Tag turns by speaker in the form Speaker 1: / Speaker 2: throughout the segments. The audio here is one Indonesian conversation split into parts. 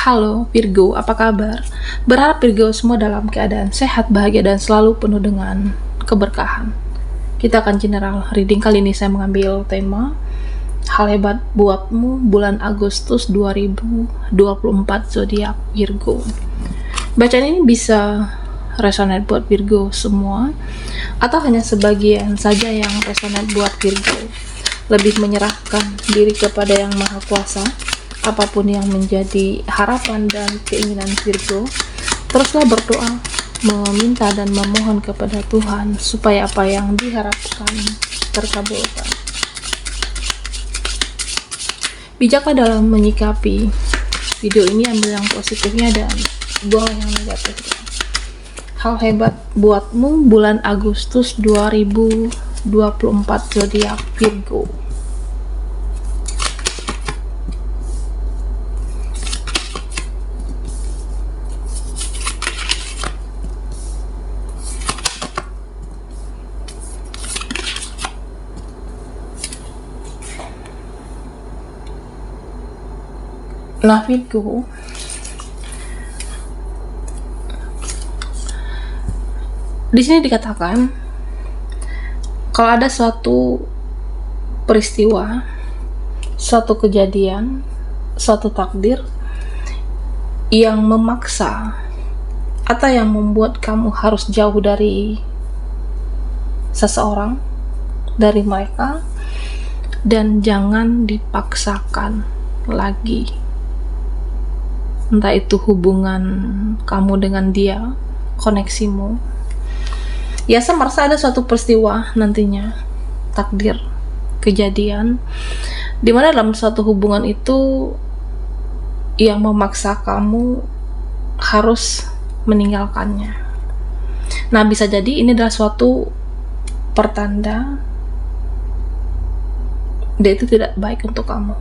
Speaker 1: Halo Virgo, apa kabar? Berharap Virgo semua dalam keadaan sehat, bahagia, dan selalu penuh dengan keberkahan. Kita akan general reading. Kali ini saya mengambil tema hal hebat buatmu bulan Agustus 2024 zodiak Virgo. Bacaan ini bisa resonate buat Virgo semua atau hanya sebagian saja yang resonate buat Virgo. Lebih menyerahkan diri kepada Yang Maha Kuasa. Apapun yang menjadi harapan dan keinginan Virgo, teruslah berdoa, meminta dan memohon kepada Tuhan supaya apa yang diharapkan terkabulkan. Bijaklah dalam menyikapi video ini, ambil yang positifnya dan buang yang negatifnya. Hal hebat buatmu bulan Agustus 2024 zodiak Virgo. Nah Virgo, di sini dikatakan kalau ada suatu peristiwa, suatu kejadian, suatu takdir yang memaksa atau yang membuat kamu harus jauh dari seseorang, dari mereka, dan jangan dipaksakan lagi. Entah itu hubungan kamu dengan dia, koneksimu. Ya, saya merasa ada suatu peristiwa nantinya, takdir, kejadian, dimana dalam suatu hubungan itu yang memaksa kamu harus meninggalkannya. Nah, bisa jadi ini adalah suatu pertanda dia itu tidak baik untuk kamu.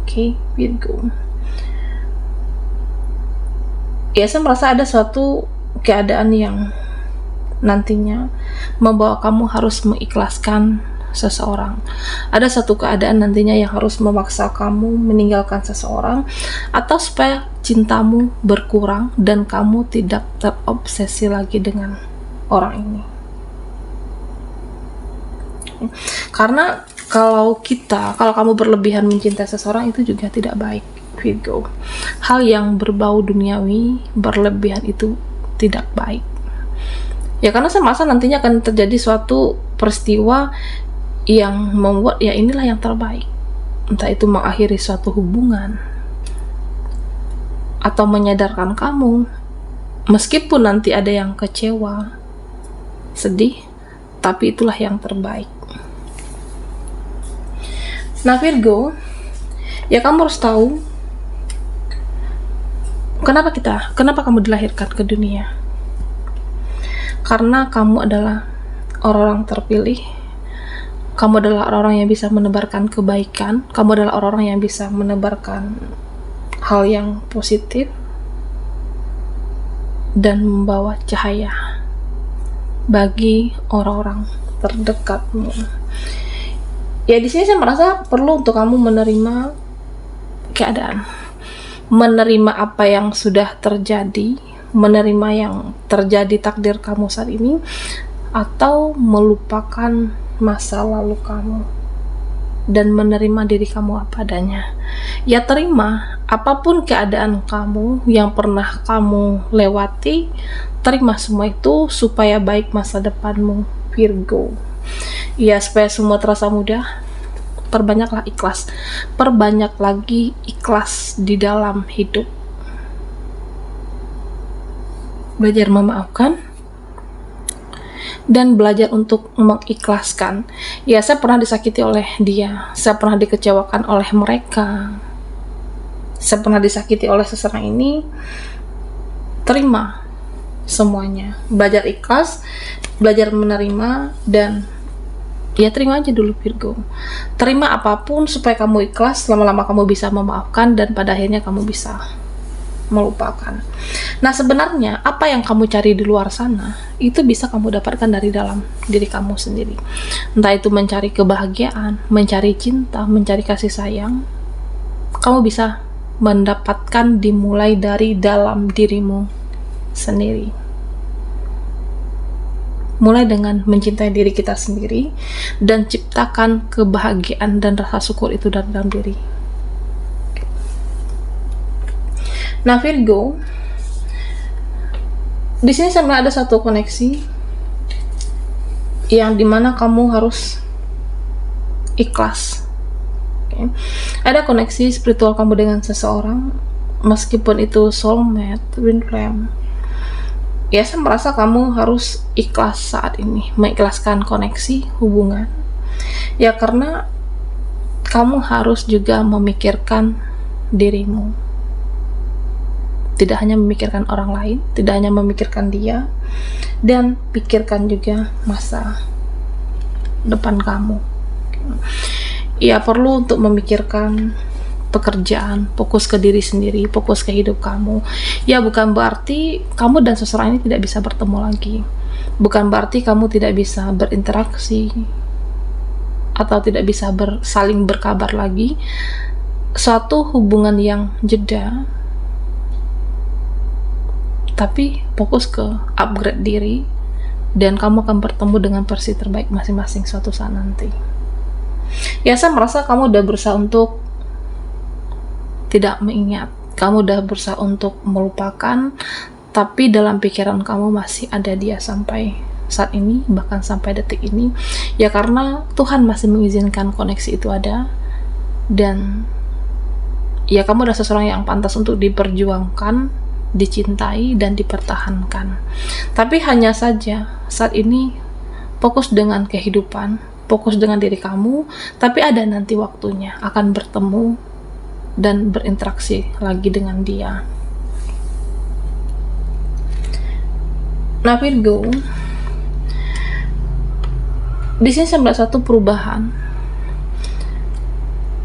Speaker 1: Oke, Virgo. Ya, saya merasa ada suatu keadaan yang nantinya membawa kamu harus mengikhlaskan seseorang. Ada satu keadaan nantinya yang harus memaksa kamu meninggalkan seseorang, atau supaya cintamu berkurang dan kamu tidak terobsesi lagi dengan orang ini. Karena kalau kamu berlebihan mencintai seseorang, itu juga tidak baik, Virgo. Hal yang berbau duniawi berlebihan itu tidak baik. Ya, karena saya merasa nantinya akan terjadi suatu peristiwa yang membuat ya inilah yang terbaik. Entah itu mengakhiri suatu hubungan atau menyadarkan kamu, meskipun nanti ada yang kecewa, sedih, tapi itulah yang terbaik. Nah Virgo, ya kamu harus tahu kenapa kamu dilahirkan ke dunia. Karena kamu adalah orang-orang terpilih, kamu adalah orang-orang yang bisa menebarkan kebaikan, kamu adalah orang-orang yang bisa menebarkan hal yang positif dan membawa cahaya bagi orang-orang terdekatmu. Ya, di sini saya merasa perlu untuk kamu menerima keadaan, menerima apa yang sudah terjadi, menerima yang terjadi takdir kamu saat ini, atau melupakan masa lalu kamu dan menerima diri kamu apa adanya. Ya, terima apapun keadaan kamu yang pernah kamu lewati, terima semua itu supaya baik masa depanmu, Virgo. Ya, supaya semua terasa mudah, perbanyaklah ikhlas, perbanyak lagi ikhlas di dalam hidup. Belajar memaafkan dan belajar untuk mengikhlaskan. Ya, saya pernah disakiti oleh dia, saya pernah dikecewakan oleh mereka, saya pernah disakiti oleh seseorang ini. Terima semuanya, belajar ikhlas, belajar menerima, dan ya terima aja dulu Virgo. Terima apapun supaya kamu ikhlas, lama-lama kamu bisa memaafkan dan pada akhirnya kamu bisa melupakan. Nah, sebenarnya apa yang kamu cari di luar sana itu bisa kamu dapatkan dari dalam diri kamu sendiri. Entah itu mencari kebahagiaan, mencari cinta, mencari kasih sayang, kamu bisa mendapatkan dimulai dari dalam dirimu sendiri. Mulai dengan mencintai diri kita sendiri dan ciptakan kebahagiaan dan rasa syukur itu dari dalam diri. Nah, Virgo, di sini sebenarnya ada satu koneksi yang dimana kamu harus ikhlas. Okay. Ada koneksi spiritual kamu dengan seseorang, meskipun itu soulmate, twin flame. Ya, saya merasa kamu harus ikhlas saat ini, mengikhlaskan koneksi hubungan. Ya, karena kamu harus juga memikirkan dirimu. Tidak hanya memikirkan orang lain, tidak hanya memikirkan dia, dan pikirkan juga masa depan kamu. Ya, perlu untuk memikirkan pekerjaan, fokus ke diri sendiri, fokus ke hidup kamu. Ya, bukan berarti kamu dan seseorang ini tidak bisa bertemu lagi. Bukan berarti kamu tidak bisa berinteraksi atau tidak bisa saling berkabar lagi. Suatu hubungan yang jeda, tapi fokus ke upgrade diri, dan kamu akan bertemu dengan versi terbaik masing-masing suatu saat nanti. Ya, saya merasa kamu udah berusaha untuk tidak mengingat, kamu udah berusaha untuk melupakan, tapi dalam pikiran kamu masih ada dia sampai saat ini, bahkan sampai detik ini. Ya, karena Tuhan masih mengizinkan koneksi itu ada, dan ya, kamu adalah seseorang yang pantas untuk diperjuangkan, dicintai, dan dipertahankan. Tapi hanya saja saat ini fokus dengan kehidupan, fokus dengan diri kamu, tapi ada nanti waktunya akan bertemu dan berinteraksi lagi dengan dia. Nah, Virgo, di sini saya melihat satu perubahan.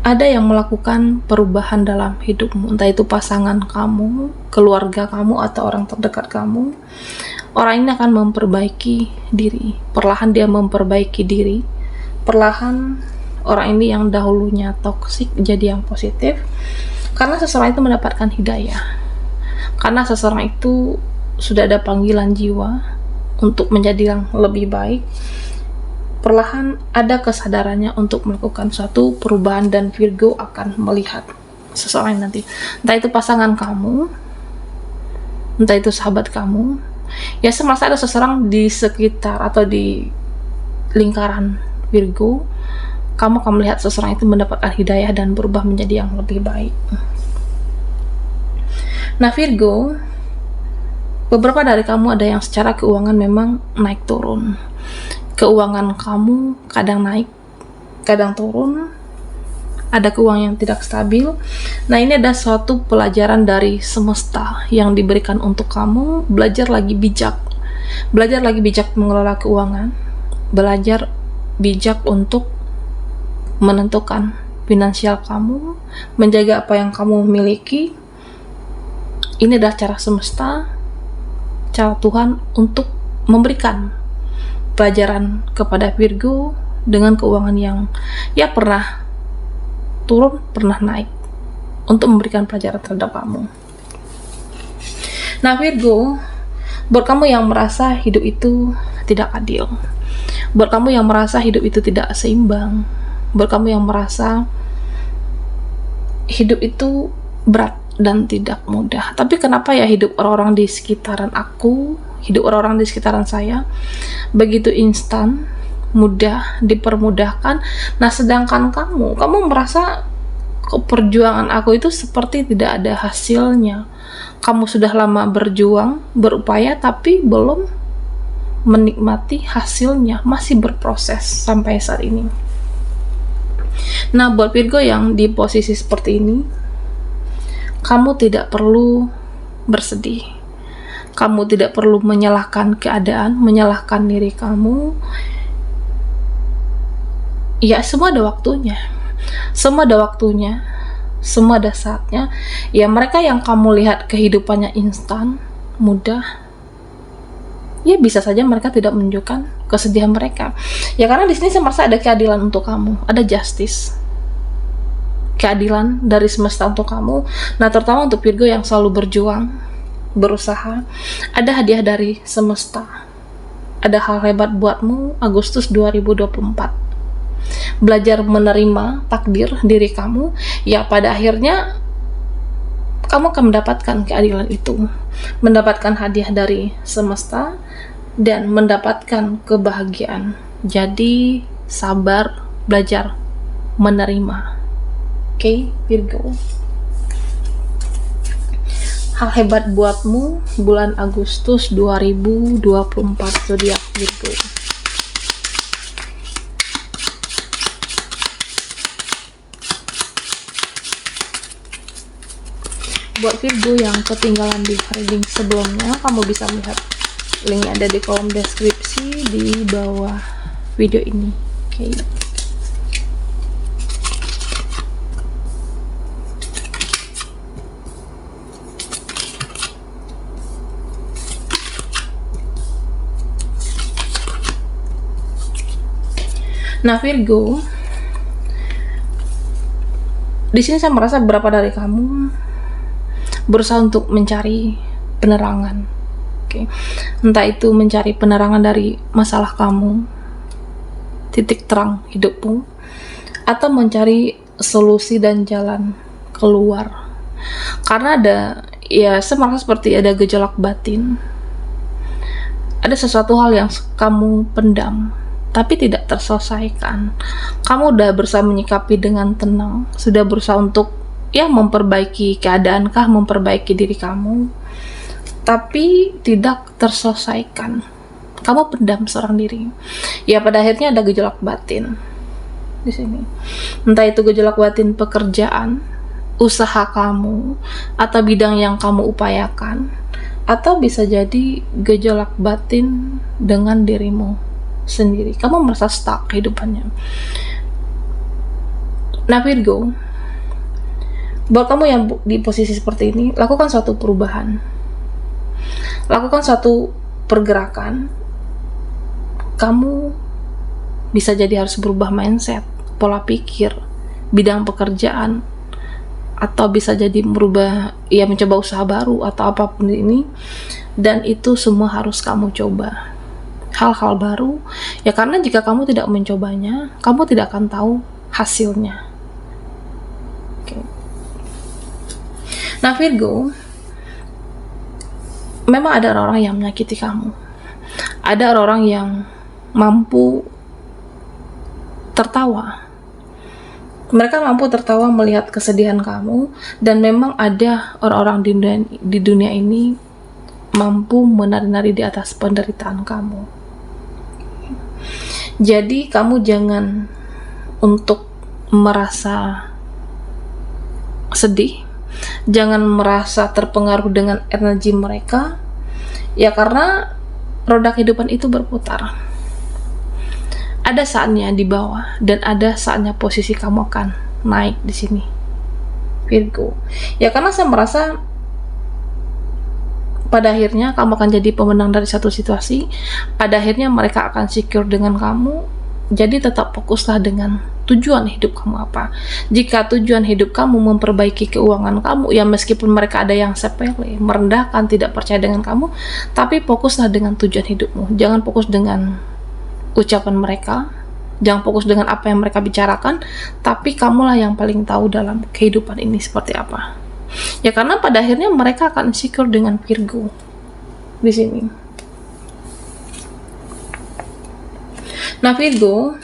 Speaker 1: Ada yang melakukan perubahan dalam hidupmu, entah itu pasangan kamu, keluarga kamu, atau orang terdekat kamu. Orang ini akan memperbaiki diri. Perlahan dia memperbaiki diri. Perlahan orang ini yang dahulunya toksik jadi yang positif, karena seseorang itu mendapatkan hidayah, karena seseorang itu sudah ada panggilan jiwa untuk menjadi yang lebih baik. Perlahan ada kesadarannya untuk melakukan suatu perubahan, dan Virgo akan melihat seseorang nanti, entah itu pasangan kamu, entah itu sahabat kamu. Ya, saya merasa ada seseorang di sekitar atau di lingkaran Virgo. Kamu akan melihat seseorang itu mendapatkan hidayah dan berubah menjadi yang lebih baik. Nah, Virgo, beberapa dari kamu ada yang secara keuangan memang naik turun. Keuangan kamu kadang naik, kadang turun. Ada keuangan yang tidak stabil. Nah, ini ada suatu pelajaran dari semesta yang diberikan untuk kamu. Belajar lagi bijak. Belajar lagi bijak mengelola keuangan. Belajar bijak untuk menentukan finansial kamu, menjaga apa yang kamu miliki. Ini adalah cara semesta, cara Tuhan untuk memberikan pelajaran kepada Virgo dengan keuangan yang ya pernah turun, pernah naik, untuk memberikan pelajaran terhadap kamu. Nah, Virgo, buat kamu yang merasa hidup itu tidak adil, buat kamu yang merasa hidup itu tidak seimbang, buat kamu yang merasa hidup itu berat dan tidak mudah. Tapi kenapa ya hidup orang-orang di sekitaran aku, hidup orang-orang di sekitaran saya begitu instan, mudah, dipermudahkan. Nah, sedangkan kamu merasa kok perjuangan aku itu seperti tidak ada hasilnya. Kamu sudah lama berjuang, berupaya, tapi belum menikmati hasilnya, masih berproses sampai saat ini. Nah, buat Virgo yang di posisi seperti ini, kamu tidak perlu bersedih. Kamu tidak perlu menyalahkan keadaan, menyalahkan diri kamu. Ya, semua ada waktunya. Semua ada waktunya. Semua ada saatnya. Ya, mereka yang kamu lihat kehidupannya instan, mudah, ya bisa saja mereka tidak menunjukkan kesedihan mereka. Ya, karena di sini saya merasa ada keadilan untuk kamu, ada justice. keadilan dari semesta untuk kamu. Nah, terutama untuk Virgo yang selalu berjuang, berusaha, ada hadiah dari semesta. Ada hal hebat buatmu Agustus 2024. Belajar menerima takdir diri kamu, ya pada akhirnya kamu akan mendapatkan keadilan itu, mendapatkan hadiah dari semesta, dan mendapatkan kebahagiaan. Jadi sabar, belajar menerima. Oke, Virgo. Hal hebat buatmu bulan Agustus 2024 zodiak Virgo. Buat Virgo yang ketinggalan di reading sebelumnya, kamu bisa melihat linknya ada di kolom deskripsi di bawah video ini. Oke. Nah, Virgo, di sini saya merasa beberapa dari kamu berusaha untuk mencari penerangan. Oke. Entah itu mencari penerangan dari masalah kamu, titik terang hidupmu, atau mencari solusi dan jalan keluar. Karena saya merasa seperti ada gejolak batin. Ada sesuatu hal yang kamu pendam tapi tidak terselesaikan. Kamu udah berusaha menyikapi dengan tenang, sudah berusaha untuk memperbaiki keadaan kah, memperbaiki diri kamu, tapi tidak terselesaikan. Kamu pendam seorang diri. Ya pada akhirnya ada gejolak batin di sini. Entah itu gejolak batin pekerjaan, usaha kamu, atau bidang yang kamu upayakan, atau bisa jadi gejolak batin dengan dirimu sendiri. Kamu merasa stuck kehidupannya. Nah, Virgo, buat kamu yang di posisi seperti ini, lakukan suatu perubahan, lakukan suatu pergerakan. Kamu bisa jadi harus berubah mindset, pola pikir, bidang pekerjaan, atau bisa jadi merubah, mencoba usaha baru atau apapun ini. Dan itu semua harus kamu coba. Hal-hal baru, karena jika kamu tidak mencobanya, kamu tidak akan tahu hasilnya. Oke. Nah, Virgo, memang ada orang-orang yang menyakiti kamu. Ada orang-orang yang mampu tertawa. Mereka mampu tertawa melihat kesedihan kamu, dan memang ada orang-orang di dunia ini mampu menari-nari di atas penderitaan kamu. Jadi kamu jangan untuk merasa sedih, jangan merasa terpengaruh dengan energi mereka, karena roda kehidupan itu berputar. Ada saatnya di bawah dan ada saatnya posisi kamu akan naik di sini, Virgo. Karena saya merasa pada akhirnya kamu akan jadi pemenang dari satu situasi. Pada akhirnya mereka akan secure dengan kamu. Jadi tetap fokuslah dengan tujuan hidup kamu apa. Jika tujuan hidup kamu memperbaiki keuangan kamu, meskipun mereka ada yang sepele, merendahkan, tidak percaya dengan kamu, tapi fokuslah dengan tujuan hidupmu. Jangan fokus dengan ucapan mereka, jangan fokus dengan apa yang mereka bicarakan, tapi kamulah yang paling tahu dalam kehidupan ini seperti apa. Karena pada akhirnya mereka akan insecure dengan Virgo di sini. Nah, Virgo,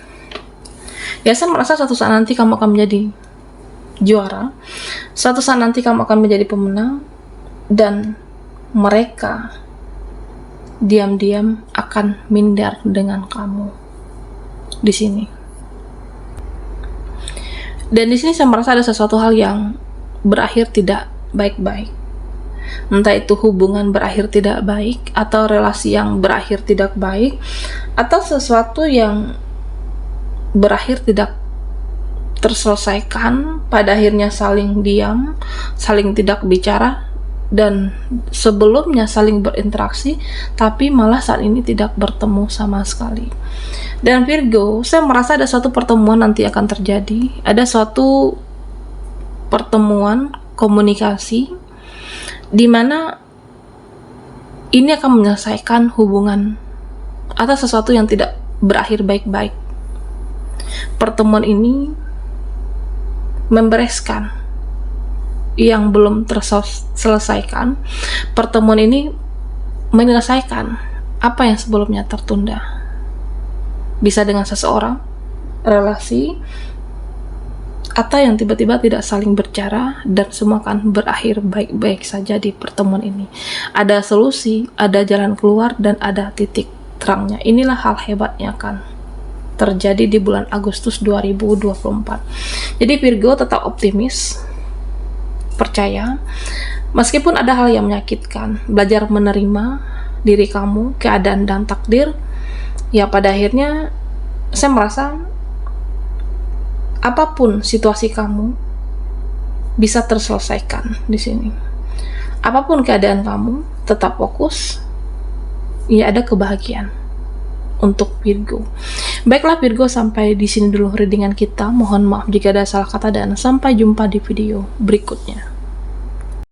Speaker 1: saya merasa suatu saat nanti kamu akan menjadi juara, suatu saat nanti kamu akan menjadi pemenang, dan mereka diam-diam akan minder dengan kamu di sini. Dan di sini saya merasa ada sesuatu hal yang berakhir tidak baik-baik. Entah itu hubungan berakhir tidak baik, atau relasi yang berakhir tidak baik, atau sesuatu yang berakhir tidak terselesaikan, pada akhirnya saling diam, saling tidak bicara, dan sebelumnya saling berinteraksi, tapi malah saat ini tidak bertemu sama sekali. Dan Virgo, saya merasa ada suatu pertemuan nanti akan terjadi, ada suatu pertemuan, komunikasi, di mana ini akan menyelesaikan hubungan atau sesuatu yang tidak berakhir baik-baik. Pertemuan ini membereskan yang belum terselesaikan. Pertemuan ini menyelesaikan apa yang sebelumnya tertunda. Bisa dengan seseorang, relasi, atau yang tiba-tiba tidak saling berbicara, dan semua akan berakhir baik-baik saja di pertemuan ini. Ada solusi, ada jalan keluar, dan ada titik terangnya. Inilah hal hebat yang akan terjadi di bulan Agustus 2024. Jadi Virgo tetap optimis, percaya, meskipun ada hal yang menyakitkan, belajar menerima diri kamu, keadaan dan takdir. Ya pada akhirnya saya merasa apapun situasi kamu bisa terselesaikan di sini. Apapun keadaan kamu, tetap fokus. Ya ada kebahagiaan untuk Virgo. Baiklah Virgo, sampai di sini dulu readingan kita. Mohon maaf jika ada salah kata dan sampai jumpa di video berikutnya.